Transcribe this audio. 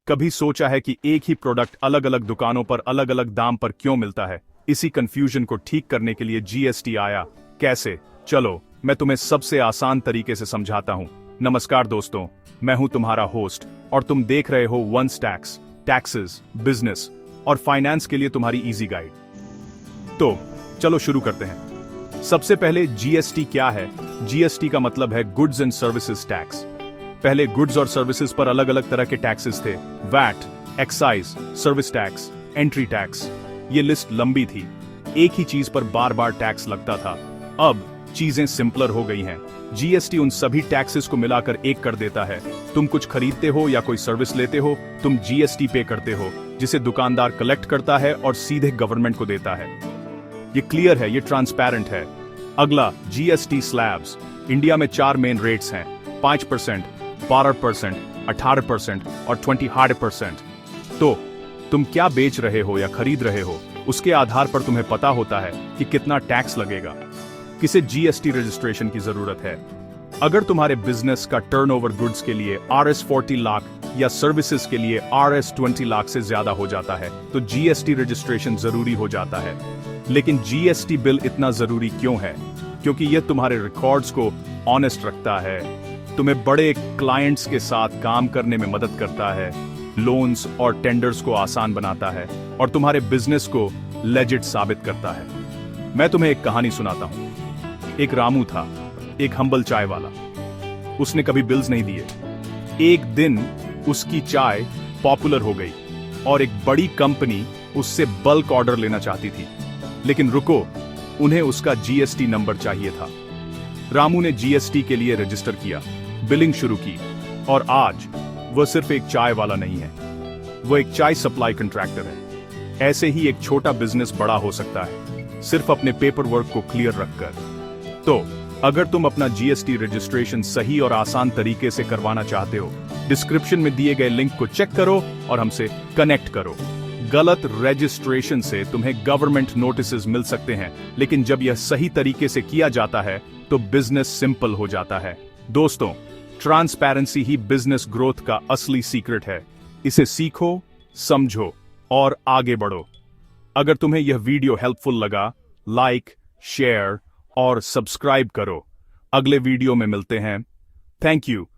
कभी सोचा है कि एक ही प्रोडक्ट अलग अलग दुकानों पर अलग अलग दाम पर क्यों मिलता है? इसी कंफ्यूजन को ठीक करने के लिए जीएसटी आया। कैसे? चलो मैं तुम्हें सबसे आसान तरीके से समझाता हूं। नमस्कार दोस्तों, मैं हूं तुम्हारा होस्ट और तुम देख रहे हो वंस टैक्स, टैक्सेस, बिजनेस और फाइनेंस के लिए तुम्हारी इजी गाइड। तो चलो शुरू करते हैं। सबसे पहले जीएसटी क्या है? जीएसटी का मतलब है गुड्स एंड सर्विसेज टैक्स। पहले गुड्स और सर्विसेज पर अलग अलग तरह के टैक्सेस थे। VAT, excise, service tax, entry tax. ये लिस्ट लंबी थी। एक ही चीज पर बार बार टैक्स लगता था। अब चीजें सिंपलर हो गई हैं। जीएसटी उन सभी टैक्सेस को मिलाकर एक कर देता है। तुम कुछ खरीदते हो या कोई सर्विस लेते हो, तुम जीएसटी पे करते हो, जिसे दुकानदार कलेक्ट करता है और सीधे गवर्नमेंट को देता है। ये क्लियर है, ये ट्रांसपेरेंट है। अगला जीएसटी स्लैब्स। इंडिया में 4 मेन रेट्स हैं: 5%, 12%, 18% और 28%। तो तुम क्या बेच रहे हो या खरीद रहे हो, उसके आधार पर तुम्हें पता होता है कि कितना टैक्स लगेगा। किसे जीएसटी रजिस्ट्रेशन की जरूरत है? अगर तुम्हारे बिजनेस का टर्नओवर गुड्स के लिए RS 40 लाख या सर्विसेज के लिए RS 20 लाख से ज्यादा हो जाता है तो जीएसटी रजिस्ट्रेशन जरूरी हो जाता है। लेकिन जीएसटी बिल इतना जरूरी क्यों है? क्योंकि यह तुम्हारे रिकॉर्ड्स को ऑनेस्ट रखता है, तुम्हें बड़े क्लाइंट्स के साथ काम करने में मदद करता है, लोन्स और टेंडर्स को आसान बनाता है और तुम्हारे बिजनेस को लेजिट साबित करता है। मैं तुम्हें एक कहानी सुनाता हूं। एक रामू था, एक हम्बल चाय वाला। उसने कभी बिल्स नहीं दिए। एक दिन उसकी चाय पॉपुलर हो गई और एक बड़ी कंपनी उससे बल्क ऑर्डर लेना चाहती थी। लेकिन रुको, उन्हें उसका जीएसटी नंबर चाहिए था। रामू ने जीएसटी के लिए रजिस्टर किया, बिलिंग शुरू की और आज वह सिर्फ एक चाय वाला नहीं है, वह एक चाय सप्लाई कॉन्ट्रैक्टर है। ऐसे ही एक छोटा बिजनेस बड़ा हो सकता है, सिर्फ अपने पेपर वर्क को क्लियर रखकर। तो अगर तुम अपना जीएसटी रजिस्ट्रेशन सही और आसान तरीके से करवाना चाहते हो, डिस्क्रिप्शन में दिए गए लिंक को चेक करो और हमसे कनेक्ट करो। गलत रजिस्ट्रेशन से तुम्हें गवर्नमेंट नोटिसेस मिल सकते हैं, लेकिन जब यह सही तरीके से किया जाता है तो बिजनेस सिंपल हो जाता है। दोस्तों, ट्रांसपेरेंसी ही बिजनेस ग्रोथ का असली सीक्रेट है। इसे सीखो, समझो और आगे बढ़ो। अगर तुम्हें यह वीडियो हेल्पफुल लगा, लाइक, शेयर और सब्सक्राइब करो। अगले वीडियो में मिलते हैं। Thank you.